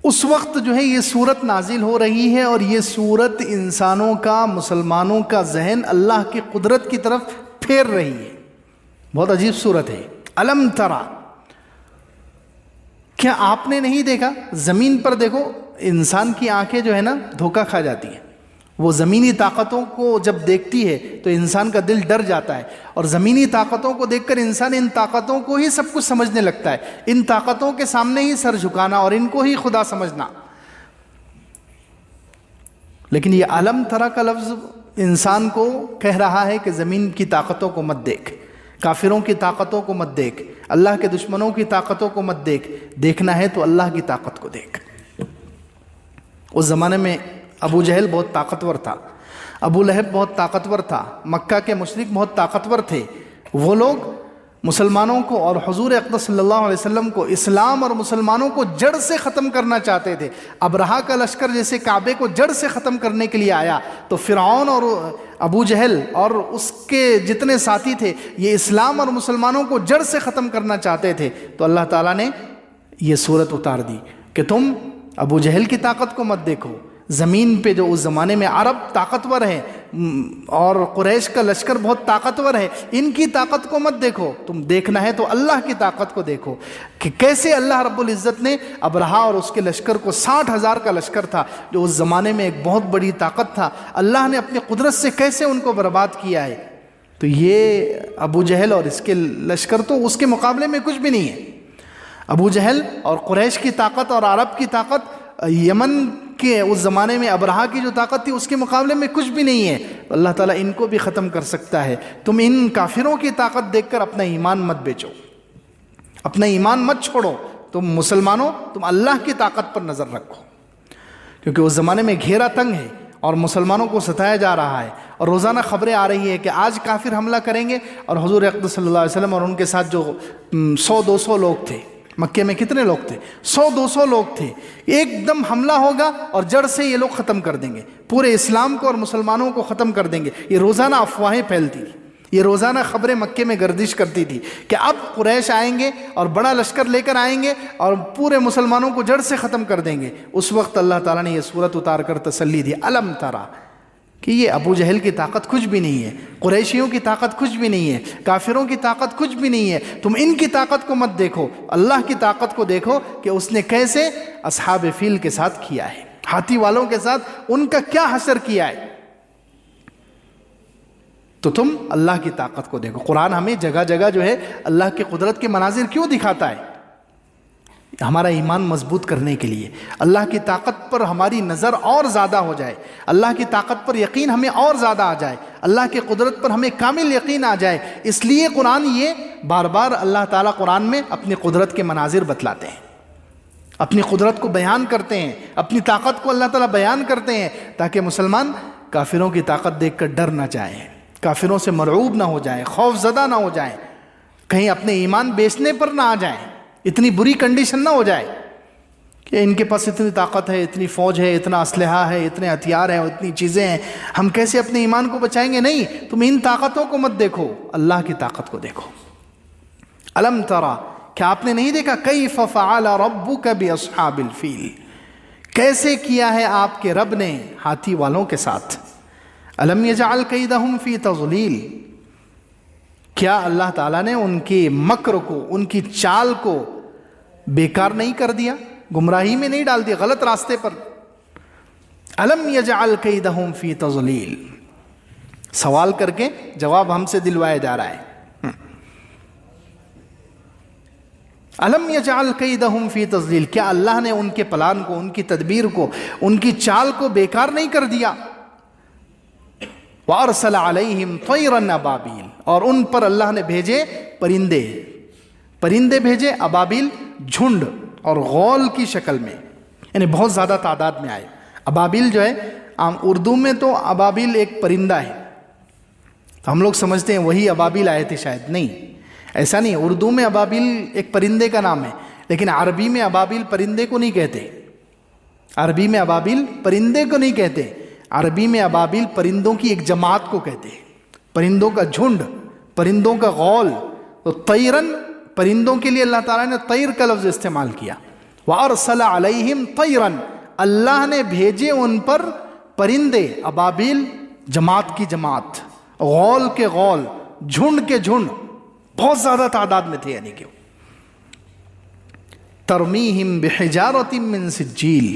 اس وقت جو ہے یہ سورت نازل ہو رہی ہے، اور یہ سورت انسانوں کا، مسلمانوں کا ذہن اللہ کی قدرت کی طرف پھیر رہی ہے۔ بہت عجیب صورت ہے۔ الم ترا، کیا آپ نے نہیں دیکھا؟ زمین پر دیکھو، انسان کی آنکھیں جو ہے نا دھوکہ کھا جاتی ہیں، وہ زمینی طاقتوں کو جب دیکھتی ہے تو انسان کا دل ڈر جاتا ہے، اور زمینی طاقتوں کو دیکھ کر انسان ان طاقتوں کو ہی سب کچھ سمجھنے لگتا ہے، ان طاقتوں کے سامنے ہی سر جھکانا اور ان کو ہی خدا سمجھنا۔ لیکن یہ الم ترا کا لفظ انسان کو کہہ رہا ہے کہ زمین کی طاقتوں کو مت دیکھ، کافروں کی طاقتوں کو مت دیکھ، اللہ کے دشمنوں کی طاقتوں کو مت دیکھ، دیکھنا ہے تو اللہ کی طاقت کو دیکھ۔ اس زمانے میں ابو جہل بہت طاقتور تھا، ابو لہب بہت طاقتور تھا، مکہ کے مشرک بہت طاقتور تھے۔ وہ لوگ مسلمانوں کو اور حضور اقدس صلی اللہ علیہ وسلم کو، اسلام اور مسلمانوں کو جڑ سے ختم کرنا چاہتے تھے۔ ابرہہ کا لشکر جیسے کعبے کو جڑ سے ختم کرنے کے لیے آیا، تو فرعون اور ابو جہل اور اس کے جتنے ساتھی تھے یہ اسلام اور مسلمانوں کو جڑ سے ختم کرنا چاہتے تھے۔ تو اللہ تعالیٰ نے یہ صورت اتار دی کہ تم ابو جہل کی طاقت کو مت دیکھو، زمین پہ جو اس زمانے میں عرب طاقتور ہے اور قریش کا لشکر بہت طاقتور ہے، ان کی طاقت کو مت دیکھو، تم دیکھنا ہے تو اللہ کی طاقت کو دیکھو کہ کیسے اللہ رب العزت نے ابرہہ اور اس کے لشکر کو، 60,000 کا لشکر تھا جو اس زمانے میں ایک بہت بڑی طاقت تھا، اللہ نے اپنی قدرت سے کیسے ان کو برباد کیا ہے۔ تو یہ ابو جہل اور اس کے لشکر تو اس کے مقابلے میں کچھ بھی نہیں ہے۔ ابو جہل اور قریش کی طاقت اور عرب کی طاقت، یمن کے اس زمانے میں ابرہہ کی جو طاقت تھی اس کے مقابلے میں کچھ بھی نہیں ہے۔ اللہ تعالیٰ ان کو بھی ختم کر سکتا ہے۔ تم ان کافروں کی طاقت دیکھ کر اپنا ایمان مت بیچو، اپنا ایمان مت چھوڑو، تم مسلمانوں تم اللہ کی طاقت پر نظر رکھو، کیونکہ اس زمانے میں گھیرا تنگ ہے اور مسلمانوں کو ستایا جا رہا ہے، اور روزانہ خبریں آ رہی ہے کہ آج کافر حملہ کریں گے، اور حضور اقدس صلی اللہ علیہ وسلم اور ان کے ساتھ جو 100-200 لوگ تھے، مکے میں کتنے لوگ تھے؟ 100-200 لوگ تھے، ایک دم حملہ ہوگا اور جڑ سے یہ لوگ ختم کر دیں گے، پورے اسلام کو اور مسلمانوں کو ختم کر دیں گے۔ یہ روزانہ افواہیں پھیلتی تھی، یہ روزانہ خبریں مکے میں گردش کرتی تھی کہ اب قریش آئیں گے اور بڑا لشکر لے کر آئیں گے اور پورے مسلمانوں کو جڑ سے ختم کر دیں گے۔ اس وقت اللہ تعالیٰ نے یہ سورت اتار کر تسلی دی، الم ترا، کہ یہ ابو جہل کی طاقت کچھ بھی نہیں ہے، قریشیوں کی طاقت کچھ بھی نہیں ہے، کافروں کی طاقت کچھ بھی نہیں ہے، تم ان کی طاقت کو مت دیکھو، اللہ کی طاقت کو دیکھو کہ اس نے کیسے اصحاب فیل کے ساتھ کیا ہے، ہاتھی والوں کے ساتھ ان کا کیا حشر کیا ہے۔ تو تم اللہ کی طاقت کو دیکھو۔ قرآن ہمیں جگہ جگہ جو ہے اللہ کی قدرت کے مناظر کیوں دکھاتا ہے؟ ہمارا ایمان مضبوط کرنے کے لیے، اللہ کی طاقت پر ہماری نظر اور زیادہ ہو جائے، اللہ کی طاقت پر یقین ہمیں اور زیادہ آ جائے، اللہ کی قدرت پر ہمیں کامل یقین آ جائے۔ اس لیے قرآن یہ بار بار اللہ تعالیٰ قرآن میں اپنی قدرت کے مناظر بتلاتے ہیں، اپنی قدرت کو بیان کرتے ہیں، اپنی طاقت کو اللہ تعالیٰ بیان کرتے ہیں، تاکہ مسلمان کافروں کی طاقت دیکھ کر ڈر نہ جائیں، کافروں سے مرعوب نہ ہو جائیں، خوف زدہ نہ ہو جائیں، کہیں اپنے ایمان بیچنے پر نہ آ جائیں، اتنی بری کنڈیشن نہ ہو جائے کہ ان کے پاس اتنی طاقت ہے، اتنی فوج ہے، اتنا اسلحہ ہے، اتنے ہتھیار ہیں، اتنی چیزیں ہیں، ہم کیسے اپنے ایمان کو بچائیں گے؟ نہیں، تم ان طاقتوں کو مت دیکھو، اللہ کی طاقت کو دیکھو۔ الم ترا، کیا آپ نے نہیں دیکھا؟ کیف فعل ربک باصحاب الفیل، کیسے کیا ہے آپ کے رب نے ہاتھی والوں کے ساتھ۔ الم یجعل کیدہم فی تضلیل، کیا اللہ تعالیٰ نے ان کے مکر کو، ان کی چال کو بیکار نہیں کر دیا، گمراہی میں نہیں ڈال دیا، غلط راستے پر؟ الم یجعل کیدہم فی تضلیل، سوال کر کے جواب ہم سے دلوایا جا رہا ہے۔ الم یجعل کیدہم فی تضلیل، کیا اللہ نے ان کے پلان کو، ان کی تدبیر کو، ان کی چال کو بیکار نہیں کر دیا؟ وَأَرْسَلَ عَلَيْهِمْ طَيْرًا أَبَابِيلَ، اور ان پر اللہ نے بھیجے پرندے، پرندے بھیجے ابابیل، جھنڈ اور غول کی شکل میں، یعنی بہت زیادہ تعداد میں آئے۔ ابابیل جو ہے عام اردو میں تو ابابیل ایک پرندہ ہے، تو ہم لوگ سمجھتے ہیں وہی ابابیل آئے تھے، شاید نہیں، ایسا نہیں۔ اردو میں ابابیل ایک پرندے کا نام ہے، لیکن عربی میں ابابیل پرندے کو نہیں کہتے، عربی میں ابابیل پرندے کو نہیں کہتے، عربی میں ابابیل پرندوں کی ایک جماعت کو کہتے ہیں، پرندوں کا جھنڈ، پرندوں کا غول۔ تو طیرن، پرندوں کے لیے اللہ تعالیٰ نے طیر کا لفظ استعمال کیا۔ وَأَرْسَلَ عَلَيْهِمْ طَيْرًا، اللہ نے بھیجے ان پر پرندے، ابابیل جماعت کی جماعت، غول کے غول، جھنڈ کے جھنڈ، بہت زیادہ تعداد میں تھے، یعنی کہ ترمیہم بحجارۃ من سجیل،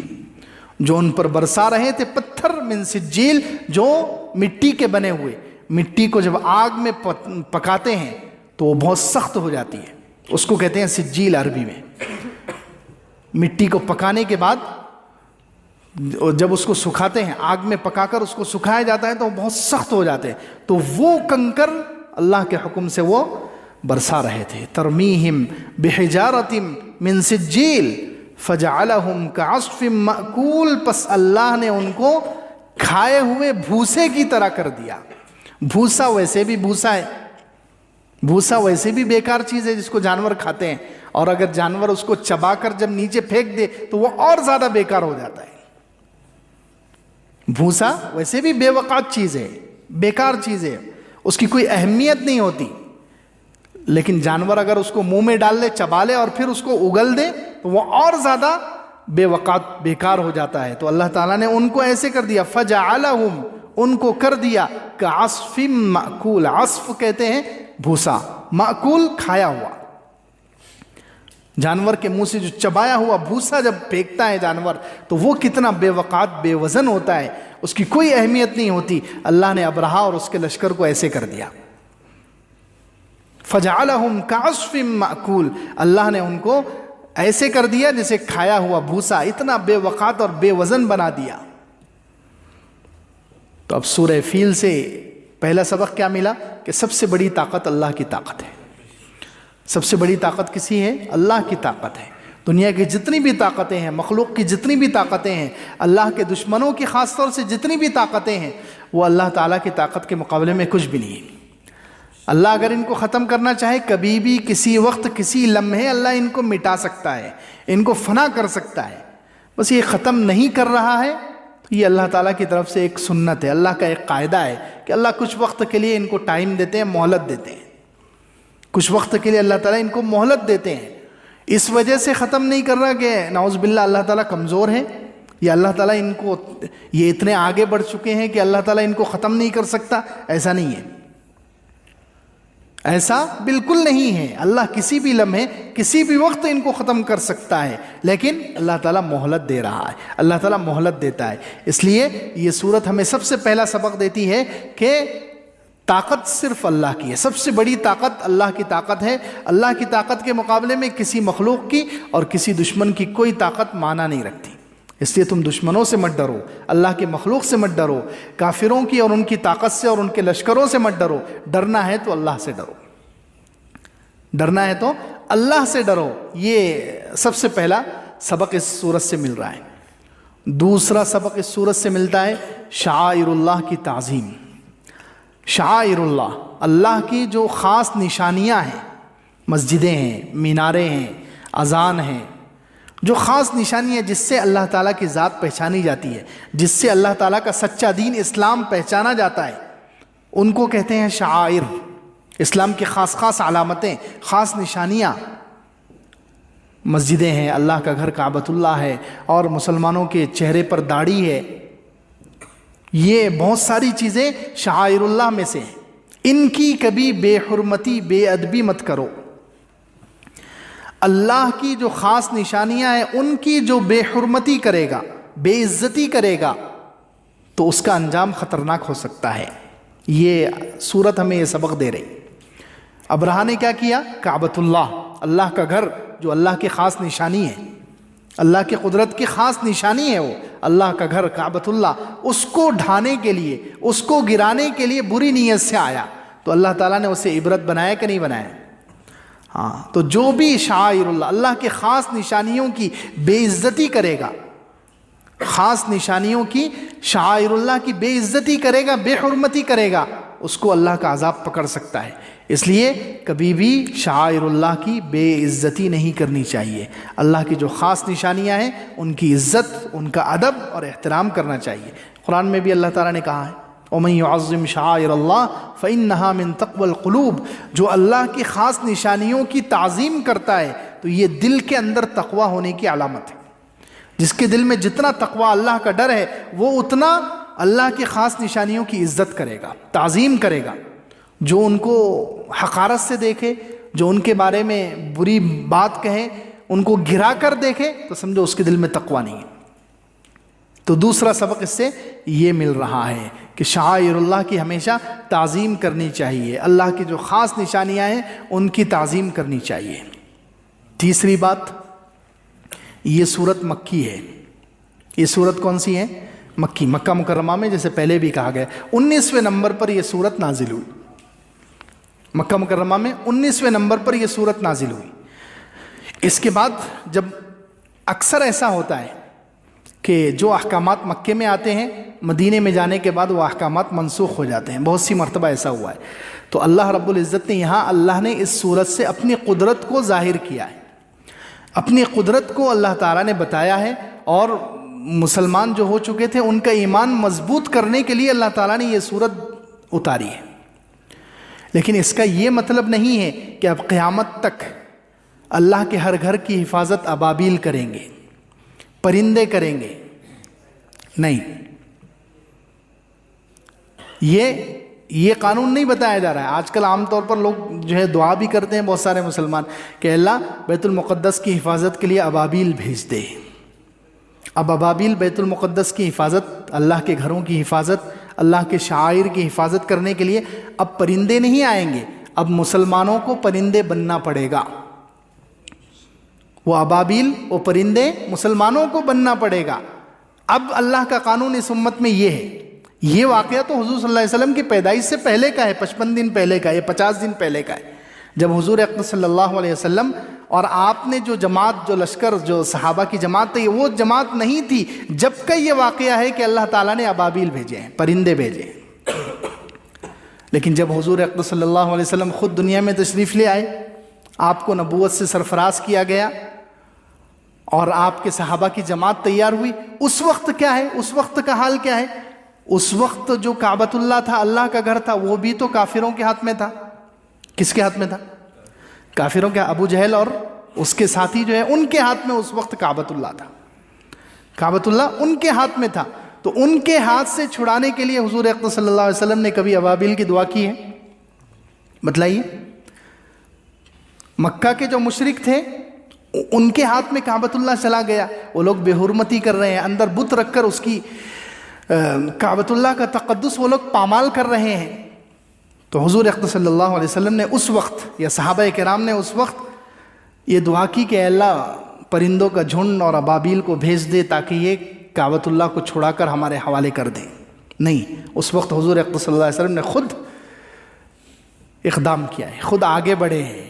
جو ان پر برسا رہے تھے پتھر، من سجیل، جو مٹی کے بنے ہوئے۔ مٹی کو جب آگ میں پکاتے ہیں تو وہ بہت سخت ہو جاتی ہے، اس کو کہتے ہیں سجیل عربی میں۔ مٹی کو پکانے کے بعد جب اس کو سکھاتے ہیں آگ میں پکا کر اس کو سکھایا جاتا ہے تو وہ بہت سخت ہو جاتے ہیں، تو وہ کنکر اللہ کے حکم سے وہ برسا رہے تھے. ترمیہم بحجارۃ من سجیل فجعلہم کعصف مأکول، پس اللہ نے ان کو کھائے ہوئے بھوسے کی طرح کر دیا. بھوسا ویسے بھی بھوسا ہے، بھوسا ویسے بھی بیکار چیز ہے جس کو جانور کھاتے ہیں، اور اگر جانور اس کو چبا کر جب نیچے پھینک دے تو وہ اور زیادہ بیکار ہو جاتا ہے. بھوسا ویسے بھی بے وقعت چیز ہے، بیکار چیز ہے، اس کی کوئی اہمیت نہیں ہوتی، لیکن جانور اگر اس کو منہ میں ڈال لے، چبا لے اور پھر اس کو اگل دے تو وہ اور زیادہ بے وقعت بیکار ہو جاتا ہے. تو اللہ تعالیٰ نے ان کو ایسے کر دیا، فجعلہم، ان کو کر دیا کعصف مأکول. عصف کہتے ہیں بھوسا، مأکول کھایا ہوا. جانور کے منہ سے جو چبایا ہوا بھوسا جب پھینکتا ہے جانور تو وہ کتنا بے وقعت بے وزن ہوتا ہے، اس کی کوئی اہمیت نہیں ہوتی. اللہ نے ابرہہ اور اس کے لشکر کو ایسے کر دیا. فجعلہم کعصف مأکول، اللہ نے ان کو ایسے کر دیا جیسے کھایا ہوا بھوسا، اتنا بے وقعت اور بے وزن بنا دیا. تو اب سورہ فیل سے پہلا سبق کیا ملا کہ سب سے بڑی طاقت اللہ کی طاقت ہے. سب سے بڑی طاقت کسی ہے؟ اللہ کی طاقت ہے. دنیا کی جتنی بھی طاقتیں ہیں، مخلوق کی جتنی بھی طاقتیں ہیں، اللہ کے دشمنوں کی خاص طور سے جتنی بھی طاقتیں ہیں، وہ اللہ تعالیٰ کی طاقت کے مقابلے میں کچھ بھی نہیں ہے. اللہ اگر ان کو ختم کرنا چاہے کبھی بھی کسی وقت کسی لمحے اللہ ان کو مٹا سکتا ہے، ان کو فنا کر سکتا ہے. بس یہ ختم نہیں کر رہا ہے، یہ اللہ تعالیٰ کی طرف سے ایک سنت ہے، اللہ کا ایک قاعدہ ہے کہ اللہ کچھ وقت کے لیے ان کو ٹائم دیتے ہیں، مہلت دیتے ہیں. کچھ وقت کے لیے اللہ تعالیٰ ان کو مہلت دیتے ہیں. اس وجہ سے ختم نہیں کر رہا کہ نعوذ باللہ اللہ تعالیٰ کمزور ہے، یا اللہ تعالیٰ ان کو یہ اتنے آگے بڑھ چکے ہیں کہ اللہ تعالیٰ ان کو ختم نہیں کر سکتا. ایسا نہیں ہے، ایسا بالکل نہیں ہے. اللہ کسی بھی لمحے کسی بھی وقت ان کو ختم کر سکتا ہے، لیکن اللہ تعالیٰ مہلت دے رہا ہے، اللہ تعالیٰ مہلت دیتا ہے. اس لیے یہ سورت ہمیں سب سے پہلا سبق دیتی ہے کہ طاقت صرف اللہ کی ہے. سب سے بڑی طاقت اللہ کی طاقت ہے. اللہ کی طاقت کے مقابلے میں کسی مخلوق کی اور کسی دشمن کی کوئی طاقت معنی نہیں رکھتی. اس لیے تم دشمنوں سے مت ڈرو، اللہ کے مخلوق سے مت ڈرو، کافروں کی اور ان کی طاقت سے اور ان کے لشکروں سے مت ڈرو. ڈرنا ہے تو اللہ سے ڈرو، ڈرنا ہے تو اللہ سے ڈرو. یہ سب سے پہلا سبق اس سورت سے مل رہا ہے. دوسرا سبق اس سورت سے ملتا ہے شعائر اللہ کی تعظیم. شعائر اللہ، اللہ کی جو خاص نشانیاں ہیں، مسجدیں ہیں، میناریں ہیں، اذان ہیں، جو خاص نشانی ہے جس سے اللہ تعالیٰ کی ذات پہچانی جاتی ہے، جس سے اللہ تعالیٰ کا سچا دین اسلام پہچانا جاتا ہے، ان کو کہتے ہیں شعائر. اسلام کی خاص خاص علامتیں، خاص نشانیاں. مسجدیں ہیں، اللہ کا گھر کعبۃ اللہ ہے، اور مسلمانوں کے چہرے پر داڑھی ہے. یہ بہت ساری چیزیں شعائر اللہ میں سے ہیں. ان کی کبھی بے حرمتی، بے ادبی مت کرو. اللہ کی جو خاص نشانیاں ہیں ان کی جو بے حرمتی کرے گا، بے عزتی کرے گا، تو اس کا انجام خطرناک ہو سکتا ہے. یہ سورت ہمیں یہ سبق دے رہی. ابرہہ نے کیا کیا؟ کعبۃ اللہ، اللہ کا گھر جو اللہ کی خاص نشانی ہے، اللہ کی قدرت کی خاص نشانی ہے، وہ اللہ کا گھر کعبۃ اللہ، اس کو ڈھانے کے لیے، اس کو گرانے کے لیے بری نیت سے آیا. تو اللہ تعالیٰ نے اسے عبرت بنایا کہ نہیں بنایا؟ ہاں. تو جو بھی شعائر اللہ، اللہ کے خاص نشانیوں کی بے عزتی کرے گا، خاص نشانیوں کی، شعائر اللہ کی بے عزتی کرے گا، بے حرمتی کرے گا، اس کو اللہ کا عذاب پکڑ سکتا ہے. اس لیے کبھی بھی شعائر اللہ کی بے عزتی نہیں کرنی چاہیے. اللہ کی جو خاص نشانیاں ہیں ان کی عزت، ان کا ادب اور احترام کرنا چاہیے. قرآن میں بھی اللہ تعالیٰ نے کہا ہے وَمَن يُعَظِّمْ شَعَائِرَ اللَّهِ فَإِنَّهَا مِن تَقْوَى الْقُلُوبِ، جو اللہ کی خاص نشانیوں کی تعظیم کرتا ہے تو یہ دل کے اندر تقوی ہونے کی علامت ہے. جس کے دل میں جتنا تقوی، اللہ کا ڈر ہے، وہ اتنا اللہ کی خاص نشانیوں کی عزت کرے گا، تعظیم کرے گا. جو ان کو حقارت سے دیکھے، جو ان کے بارے میں بری بات کہے، ان کو گرا کر دیکھے، تو سمجھو اس کے دل میں تقوی نہیں ہے. تو دوسرا سبق اس سے یہ مل رہا ہے کہ شعائر اللہ کی ہمیشہ تعظیم کرنی چاہیے، اللہ کی جو خاص نشانیاں ہیں ان کی تعظیم کرنی چاہیے. تیسری بات، یہ سورت مکی ہے. یہ صورت کون سی ہے؟ مکی، مکہ مکرمہ میں جیسے پہلے بھی کہا گیا 19ویں نمبر پر یہ صورت نازل ہوئی، مکہ مکرمہ میں 19ویں نمبر پر یہ صورت نازل ہوئی۔ اس کے بعد جب اکثر ایسا ہوتا ہے کہ جو احکامات مکے میں آتے ہیں مدینے میں جانے کے بعد وہ احکامات منسوخ ہو جاتے ہیں، بہت سی مرتبہ ایسا ہوا ہے، تو اللہ رب العزت نے یہاں اللہ نے اس صورت سے اپنی قدرت کو ظاہر کیا ہے، اپنی قدرت کو اللہ تعالیٰ نے بتایا ہے، اور مسلمان جو ہو چکے تھے ان کا ایمان مضبوط کرنے کے لیے اللہ تعالیٰ نے یہ صورت اتاری ہے۔ لیکن اس کا یہ مطلب نہیں ہے کہ اب قیامت تک اللہ کے ہر گھر کی حفاظت ابابیل کریں گے، پرندے کریں گے، نہیں، یہ قانون نہیں بتایا جا رہا ہے۔ آج کل عام طور پر لوگ جو ہے دعا بھی کرتے ہیں بہت سارے مسلمان کہ اللہ بیت المقدس کی حفاظت کے لیے ابابیل بھیج دے۔ اب ابابیل بیت المقدس کی حفاظت، اللہ کے گھروں کی حفاظت، اللہ کے شعائر کی حفاظت کرنے کے لیے اب پرندے نہیں آئیں گے، اب مسلمانوں کو پرندے بننا پڑے گا۔ وہ ابابیل، وہ پرندے مسلمانوں کو بننا پڑے گا۔ اب اللہ کا قانون اس امت میں یہ ہے۔ یہ واقعہ تو حضور صلی اللہ علیہ وسلم کی پیدائش سے پہلے کا ہے، 55 دن پہلے کا ہے، 50 دن پہلے کا ہے، جب حضور اقدس صلی اللہ علیہ وسلم اور آپ نے جو جماعت، جو لشکر، جو صحابہ کی جماعت تھی، وہ جماعت نہیں تھی جب کا یہ واقعہ ہے کہ اللہ تعالیٰ نے ابابیل بھیجے ہیں، پرندے بھیجے ہیں۔ لیکن جب حضور اقدس صلی اللہ علیہ وسلم خود دنیا میں تشریف لے آئے، آپ کو نبوت سے سرفراز کیا گیا اور آپ کے صحابہ کی جماعت تیار ہوئی، اس وقت کیا ہے، اس وقت کا حال کیا ہے؟ اس وقت جو کعبۃ اللہ تھا، اللہ کا گھر تھا، وہ بھی تو کافروں کے ہاتھ میں تھا۔ کس کے ہاتھ میں تھا؟ کافروں کے، ابو جہل اور اس کے ساتھی جو ہے ان کے ہاتھ میں اس وقت کعبۃ اللہ تھا، کعبۃ اللہ ان کے ہاتھ میں تھا۔ تو ان کے ہاتھ سے چھڑانے کے لیے حضور اقدس صلی اللہ علیہ وسلم نے کبھی ابابیل کی دعا کی ہے؟ بتلائیے۔ مکہ کے جو مشرک تھے ان کے ہاتھ میں کعبۃ اللہ چلا گیا، وہ لوگ بے حرمتی کر رہے ہیں، اندر بت رکھ کر اس کی کعبۃ اللہ کا تقدس وہ لوگ پامال کر رہے ہیں۔ تو حضور اقدس صلی اللہ علیہ وسلم نے اس وقت، یا صحابہ کرام نے اس وقت یہ دعا کی کہ اے اللہ پرندوں کا جھنڈ اور ابابیل کو بھیج دے تاکہ یہ کعبۃ اللہ کو چھڑا کر ہمارے حوالے کر دیں۔ نہیں، اس وقت حضور اقدس صلی اللہ علیہ وسلم نے خود اقدام کیا ہے، خود آگے بڑھے ہیں۔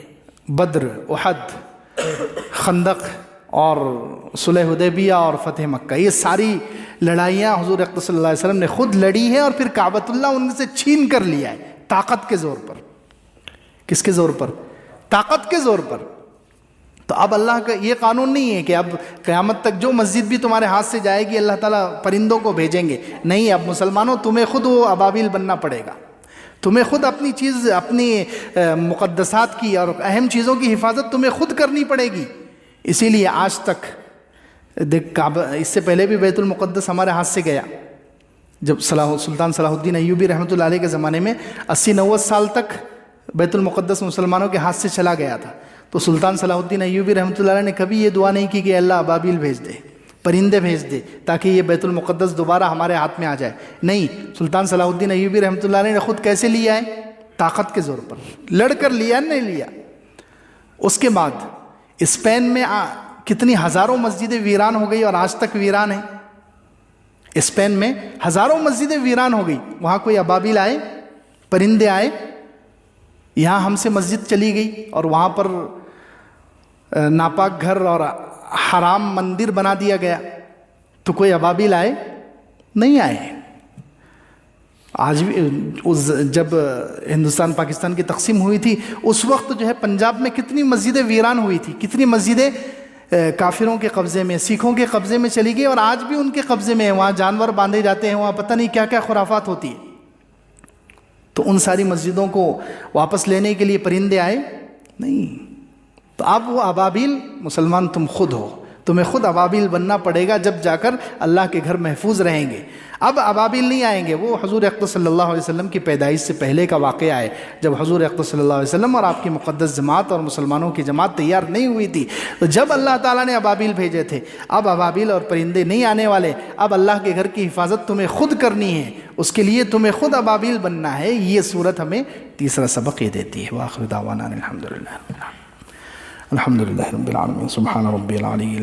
بدر، احد، خندق اور صلح حدیبیہ اور فتح مکہ، یہ ساری لڑائیاں حضور اقدس صلی اللہ علیہ وسلم نے خود لڑی ہے، اور پھر کعبۃ اللہ ان سے چھین کر لیا ہے طاقت کے زور پر۔ کس کے زور پر؟ طاقت کے زور پر۔ تو اب اللہ کا یہ قانون نہیں ہے کہ اب قیامت تک جو مسجد بھی تمہارے ہاتھ سے جائے گی اللہ تعالیٰ پرندوں کو بھیجیں گے، نہیں، اب مسلمانوں تمہیں خود وہ ابابیل بننا پڑے گا، تمہیں خود اپنی چیز، اپنی مقدسات کی اور اہم چیزوں کی حفاظت تمہیں خود کرنی پڑے گی۔ اسی لیے آج تک دیکھ کعبہ، اس سے پہلے بھی بیت المقدس ہمارے ہاتھ سے گیا، جب سلطان صلاح الدین ایوبی رحمۃ اللہ علیہ کے زمانے میں 80-90 سال تک بیت المقدس مسلمانوں کے ہاتھ سے چلا گیا تھا، تو سلطان صلاح الدین ایوبی رحمۃ اللہ علیہ نے کبھی یہ دعا نہیں کی کہ اللہ ابابیل بھیج دے، پرندے بھیج دے تاکہ یہ بیت المقدس دوبارہ ہمارے ہاتھ میں آ جائے۔ نہیں، سلطان صلاح الدین ایوبی رحمۃ اللہ علیہ نے خود کیسے لیا ہے؟ طاقت کے زور پر لڑ کر لیا، نہیں لیا۔ اس کے بعد اسپین میں کتنی ہزاروں مسجدیں ویران ہو گئی اور آج تک ویران ہیں۔ اسپین میں ہزاروں مسجدیں ویران ہو گئی، وہاں کوئی ابابیل آئے، پرندے آئے، یہاں ہم سے مسجد چلی گئی اور وہاں پر ناپاک گھر اور حرام مندر بنا دیا گیا، تو کوئی ابابیل آئے؟ نہیں آئے۔ آج بھی جب ہندوستان پاکستان کی تقسیم ہوئی تھی اس وقت جو ہے پنجاب میں کتنی مسجدیں ویران ہوئی تھی، کتنی مسجدیں کافروں کے قبضے میں، سکھوں کے قبضے میں چلی گئی، اور آج بھی ان کے قبضے میں ہیں، وہاں جانور باندھے جاتے ہیں، وہاں پتہ نہیں کیا کیا خرافات ہوتی ہے۔ تو ان ساری مسجدوں کو واپس لینے کے لیے پرندے آئے؟ نہیں۔ تو اب وہ ابابیل، مسلمان تم خود ہو، تمہیں خود ابابیل بننا پڑے گا، جب جا کر اللہ کے گھر محفوظ رہیں گے۔ اب ابابیل نہیں آئیں گے، وہ حضور اقدس صلی اللہ علیہ وسلم کی پیدائش سے پہلے کا واقعہ ہے، جب حضور اقدس صلی اللہ علیہ وسلم اور آپ کی مقدس جماعت اور مسلمانوں کی جماعت تیار نہیں ہوئی تھی، تو جب اللہ تعالیٰ نے ابابیل بھیجے تھے۔ اب ابابیل اور پرندے نہیں آنے والے، اب اللہ کے گھر کی حفاظت تمہیں خود کرنی ہے، اس کے لیے تمہیں خود ابابیل بننا ہے۔ یہ صورت ہمیں تیسرا سبق یہ دیتی ہے۔ وآخر دعوانا الحمدللہ رب العالمین، سبحان ربی العلی